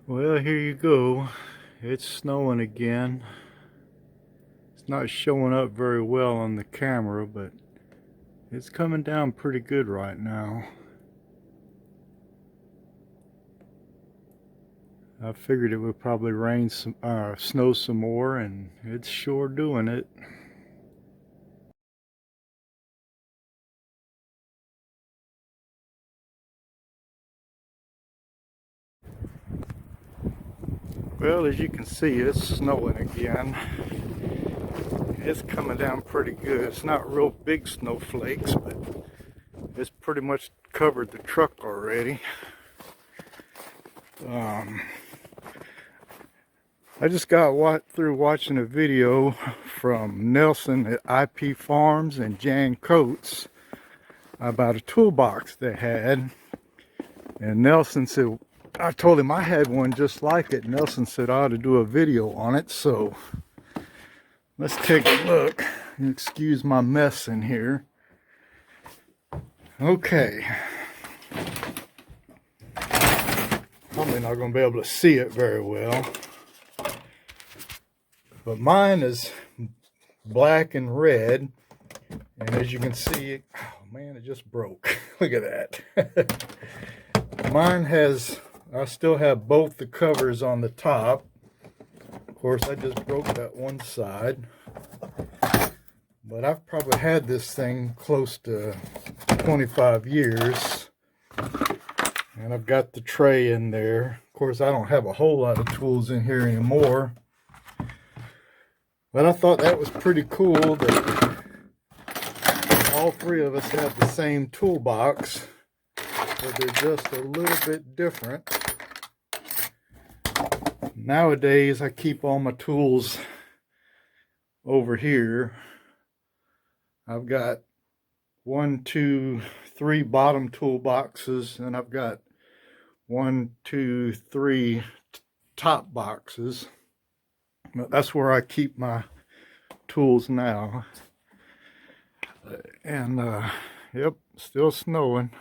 Well, here you go. It's snowing again. It's not showing up very well on the camera, but it's coming down pretty good right now. I figured it would probably snow some more, and it's sure doing it. Well, as you can see, it's snowing again. It's coming down pretty good. It's not real big snowflakes, but it's pretty much covered the truck already. I just got through watching a video from Nelson at IP Farms and Jan Coates about a toolbox they had. And Nelson said, I told him I had one just like it. Nelson said I ought to do a video on it. So let's take a look. Excuse my mess in here. Okay. Probably not going to be able to see it very well. But mine is black and red. And as you can see, oh man, it just broke. Look at that. Mine has, I still have both the covers on the top. Of course, I just broke that one side. But I've probably had this thing close to 25 years. And I've got the tray in there. Of course, I don't have a whole lot of tools in here anymore. But I thought that was pretty cool that all three of us have the same toolbox, but they're just a little bit different. Nowadays, I keep all my tools over here. I've got 1, 2, 3 bottom toolboxes, and I've got 1, 2, 3 top boxes. But that's where I keep my tools now. And yep, still snowing.